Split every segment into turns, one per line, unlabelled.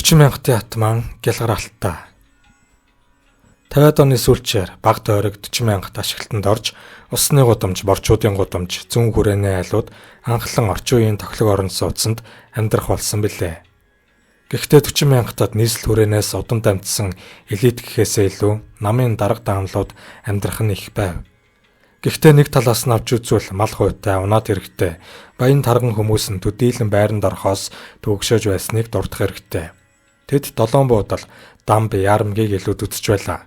40,000-ийн атман гялгаралтаа. 50-аад оны сүүлчээр баг тойрог 40,000-т ашиглалтанд орж, усны гудамж, борчуудын гудамж, зүүн хүрээний айлууд анхлан орчин үеийн тохилог орон сууцнд амьдрах болсон билээ. Гэхдээ 40,000-тад нийслэл хүрээнээс удан дамжсан элит гэхээсээ илүү намын дарга даанлууд амьдрах нь их байв. Гэхдээ нэг талаас нь авч үзвэл мал хуйтай, унаад хэрэгтэй, баян тарган хүмүүс нь төдийлөн байранд орохоос төгшөөж байсныг дурдах хэрэгтэй. Тэд долоон буудал, дамб, яармгийг илүүд үзэж байлаа.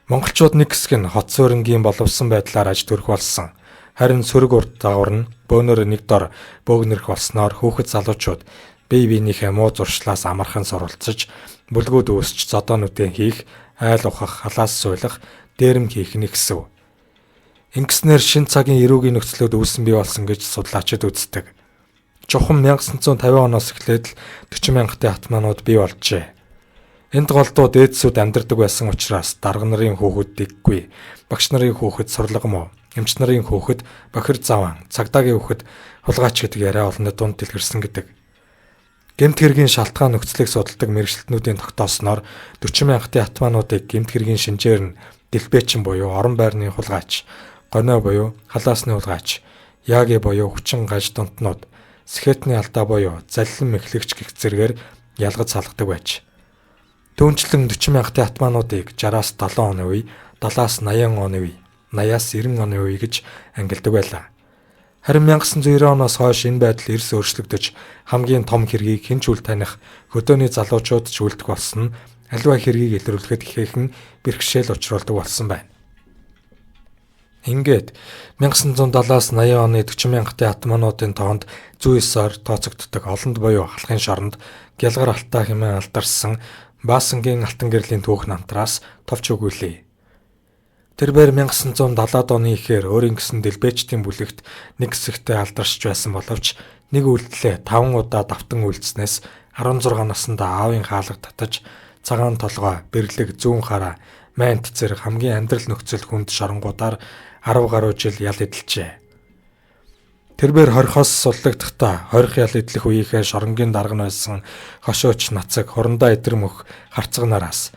Монголчууд нэг хэсэг нь хот суурингийн боловсон байдлаар аж төрөх болсон. Харин сөрөг урд дагавар нь бөөнөр нэг дор бөөгнөрөх болсноор хүүхэд залуучууд бие биенийхээ муу зуршлаас амархан суралцж, бүлгүүд үүсч зодоонуудын хийх, айл ухах, халаас суйлах, дээрэм хийх нь ихсэв. Ингэснээр шин цагийн эрүүгийн нөхцлөд үүсэн бий болсон гэж судлаачид үздэг. Чухам 1950 оноос эхлээд л 40,000-ийн атманууд бий болжээ. Энд голдуу дээдсүүд амьдардаг байсан учраас дарга нарын хүүхэд дэггүй, багш нарын хүүхэд сурлага муу, эмч нарын хүүхэд бохир заван, цагдаагийн хүүхэд хулгайч гэдэг яриа олонний дунд дэлгэрсэн гэдэг. Гэмт хэргийн шалтгаан нөхцөлийг судалдаг мэргэжилтнүүдийн тогтоосноор 40,000-ийн атмануудыг гэмт хэргийн шинжээр нь дэлбэчин буюу орон байрны хулгайч, гонио буюу халаасны хулгайч, яаги буюу хүчин гаж дунтнууд, сэхэтний алдаа буюу заллин мэхлэгч гэх зэргээр ялгаж салгадаг байж. Түүнчлэн 40,000-ийн атмануудыг 60-аас 70 оны үе, 70-аас 80 оны үе, 80-аас 90 оны үе гэж ангилдаг байлаа. Харин 1990 оноос хойш энэ байдал эрс өөрчлөгдөж хамгийн том хэргийг хэн ч үл таних хөдөөний залуучууд ч үлдэх болсон нь аливаа хэргийг илрүүлэхэд ихээхэн бэрхшээл учруулдаг болсон байна. Ингээд 1970-аас 80 оны 40,000-ийн атмануудын тоонд зүй ёсоор тооцогддог олонд буюу халахын шоронд гялгар алтаа хэмээн алдарсан Баасангийн алтан гэрлийн түүх намтраас товч өгүүлье. Тэрээр 1970-аад оны ихээр өөрийн гэсэн дэлбэчдийн бүлэгт нэг хэсэгтээ алдаршж байсан боловч нэг үйлдэлээ 5 удаа давтан үйлдснээс 16 наснда аавын хаалга татаж цагаан толгой, бэрлэг, зүүн хараа, майнт зэрэг хамгийн амьдрал нөхцөл хүнд шоронгуудаар 10 гаруй жил ял эдэлжээ. Тэрээр хорхоос суллагдахдаа хорих ял эдлэх үеийнхээ шоронгийн дарга байсан хошооч нацаг хурандаа эдэр мөх харцаг нараас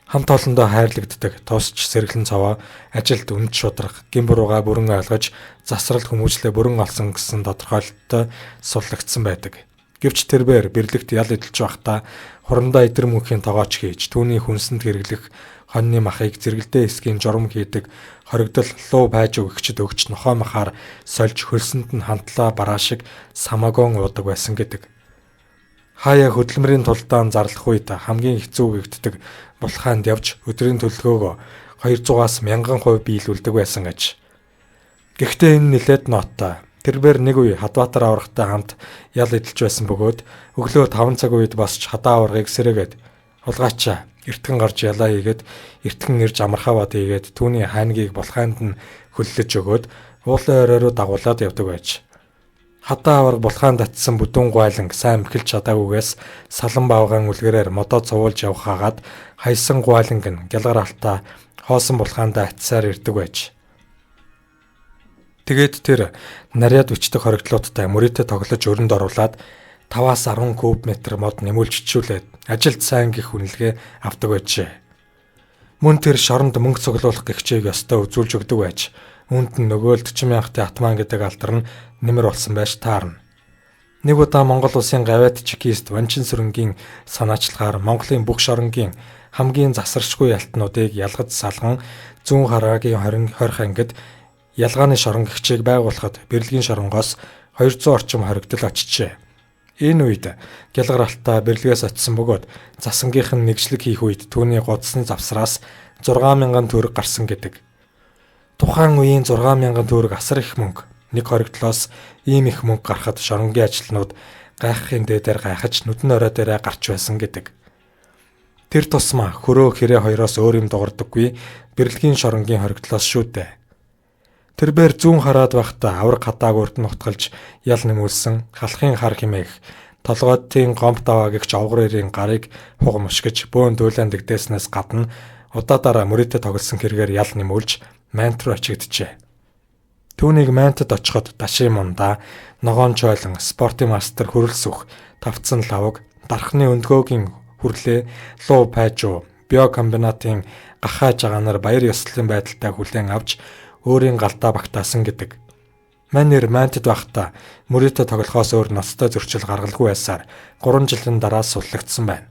хамт олондоо хайрлагддаг тусч сэргэлэн цаваа ажилд үнд шудрах гимбурууга бүрэн ойлгож засрал хүмүүжлээ бүрэн олсон гэсэн тодорхойлолттой суллагдсан байдаг. Гэвч тэрээр бэрлэгт ял эдэлж байхдаа хурандаа эдэр мөхийн тогооч хийж түүний хүнсэнд хэрэглэх хоньны махыг зэрэгэлдээ эсгийн журам хийдэг хоригдол луу байж өгөгчд өгч нохоо махаар сольж хөлсөнд нь хамтлаа бараа шиг самагон уудаг байсан гэдэг. Хаяа хөдөлмөрийн тулдаан зарлах үед хамгийн хэцүү гэгддэг булхаанд явж өдрийн төлөвлөгөөгөө 200-аас 1000% биелүүлдэг байсан гэж. Гэхдээ энэ нэлээд нооттой. Тэрээр нэг үе Хадбаатар аврагтай хамт ял эдэлж байсан бөгөөд өглөө 5 цаг үед босч хадаа аврагыг сэрээгээд хулгайчаа эртгэн гарч ялаа хийгээд эртгэн ирж амархаа бод хийгээд түүний хайнгийг булхаанд нь хөллөж өгөөд уулын оройроо дагуулад явдаг байж. Хадаа авраг булхаанд татсан бүдүүн гуайланг сайн мэхэлж чадаагүйгээс салан баавгаан үлгэрээр модоо цувуулж явхаагаад хайсан гуайланг нь гялгар алтаа хоосон булхаанд атсаар ирдэг байж. Тэгээд тэр наряд бичдэг хоригдлуудтай мөрөөдө тоглож өрөнд оруулаад 5-аас 10 куб/метр мод нэмүүлж чичүүлээд ажилд сайн гих үнэлгээ авдаг байжээ. Мөн тэр шоронд мөнгө цуглуулах гихчийг ёстой үзүүлж өгдөг байж. Үүнд нь нөгөө л 40,000-ийн атман гэдэг алдар нь нэмэр болсон байж таарна. Нэг удаа Монгол улсын гавьяат чекист Ванчин сүрэнгийн санаачлагаар Монголын бүх шоронгийн хамгийн засаршгүй алтнуудыг ялгаж салган зүүн хараагийн 20 ангид ялгааны шорон гихчийг байгуулахад бэрлэгийн шоронгоос 200 орчим хоригдол очжээ. Энэ үед гялгар алтаа бэрлэгээс очсон бөгөөд засангийнх нь нэгжлэг хийх үед түүний годсны завсраас 6,000 төгрөг гарсан гэдэг. Тухайн үеийн 6,000 төгрөг асар их мөнгө. Нэг хоригдлоос ийм их мөнгө гарахад шоронгийн ажилтнууд гайхахын дээдээр гайхаж нүдэн орой дээрээ гарч байсан гэдэг. Тэр тусмаа хөрөө хэрэг хоёроос өөр юм дуурдаггүй бэрлэгийн шоронгийн хоригдлоос шүү дээ. Тэрээр зүүн хараад байхдаа авраг хадааг урд нь утгалж ял нэмүүлсэн халахын хар химээх толгойдын гомт аваа гэгч овгор эрийн гарыг хугам өшгөж бөөн дүүлэн дэгдээснээс гадна удаадаараа мөрөөдө тоглосон хэрэгээр ял нэмүүлж майнт руу очигджээ. Түүнийг майнтад очиход дашийн мундаа, ногоон чойлон, спортын мастер хөрөлсөх, тавцсан лавг, дархны өндгөөгийн хүрлээ луу пайжуу биокомбинатын гахаа жаганаар баяр ёслолын байдалтай хүлээн авч өөрийн галдаа багтаасан гэдэг. Манер Мантад байхдаа мөрөөдө тоглохоос өөр ноцтой зөрчил гаргалгүй байсаар 3 жилийн дараа суллагдсан байна.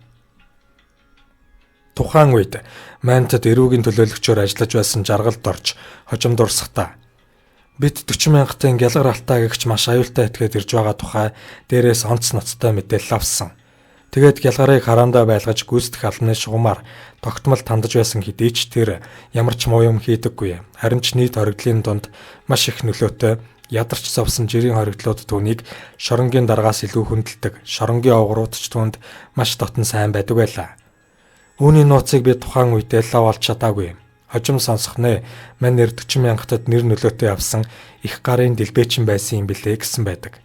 Тухайн үед Мантад эрүүгийн төлөөлөгчөөр ажиллаж байсан жаргалд орж хожимд урсахдаа бид 40 мянгатын гялгар алтаа гэгч маш аюултай этгээд ирж байгаа тухай дээрээс онц ноцтой мэдээлэл авсан. Тэгээд гялгарыг хараандаа байлгаж гүйцэтгэх албаны шугамар тогтмол тандаж байсан хэдий ч тэр ямар ч муу юм хийдэггүй. Харин ч нийт хоригдлын дунд маш их нөлөөтэй ядарч зовсон жирийн хоригдлууд түүнийг шоронгийн даргаас илүү хүндэлдэг. Шоронгийн овгорууд ч түүнд маш дотн сайн байдаг байлаа. Үүний нууцыг би тухайн үедээ лав олж чадаагүй. Хожим сонсох нэ манер 40 мянгатад нэр нөлөөтэй авсан их гарын дэлбэчин байсан юм билээ гэсэн байдаг.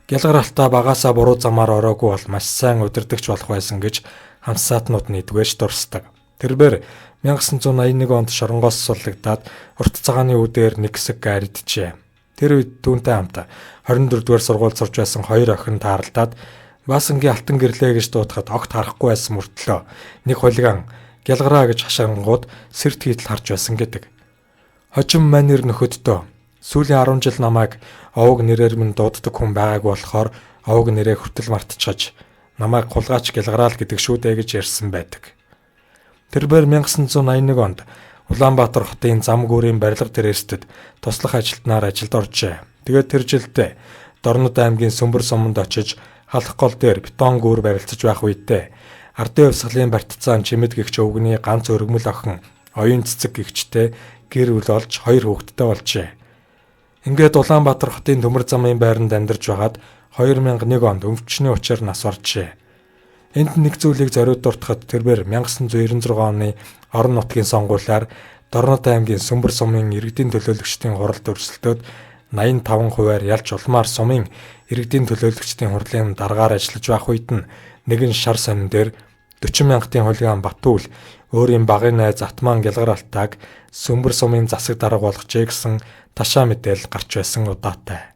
Гялгар алтаа багаасаа буруу замаар ороогүй бол маш сайн удирдахч болох байсан гэж хамсаатнууд нэгдүгээрч дурсдаг. Тэрбээр 1981 онд шоронгоос суллагдаад урт цагааны үдээр нэг хэсэг гар иджээ. Тэр үед түүнтэй хамт 24-р сургууль сурж байсан 2 охин тааралдаад Баасангийн алтан гэрлээ гэж дуудахад огт харахгүй байсан мөртлөө нэг хулиган гялгараа гэж хашаангууд сэрт хийдэл харж байсан гэдэг. Хожим манер нөхөддөө сүүлийн 10 жил намайг овог нэрээр минь дууддаг хүн байгаагүй болохоор овог нэрээ хүртэл мартчихаж намайг хулгаач гялгараал гэдэг шүү дээ гэж ярьсан байдаг. Тэрбээр 1981 онд Улаанбаатар хотын зам гүүрийн барилга тэрээстэд туслах ажилтнаар ажилд оржээ. Тэгээд тэр жилдээ Дорнод аймгийн Сүмбэр суманд очиж халах гол дээр бетон гүүр барилцаж байх үедээ ардын хувьсгалын барьцаан чимэд гэгч өвгний ганц өргөмөл охин оюун цэцэг гэгчтэй гэр бүл олж 2 хүүхэдтэй болжээ. Ингээд Улаанбаатар хотын төмөр замын байранд амьдарч байгаад 2001 онд өвчнөө учир нас оржээ. Энд нэг зүйлийг зориуд дуртахад тэрбээр 1996 оны орон нутгийн сонгуулиар Дорнод аймгийн Сүмбэр сумын иргэдийн төлөөлөгчдийн хуралд өрсөлдөөд 85%-аар ялж улмаар сумын иргэдийн төлөөлөгчдийн хурлын даргаар ажиллаж байх үед нь нэгэн шар сонин дээр 40 мянгатын хулиган Батүл өөрийн багын найз Атман гялгар алтааг Сүмбэр сумын засаг дарга болгожээ гэсэн ташаа мэдээлэл гарч байсан удаатай.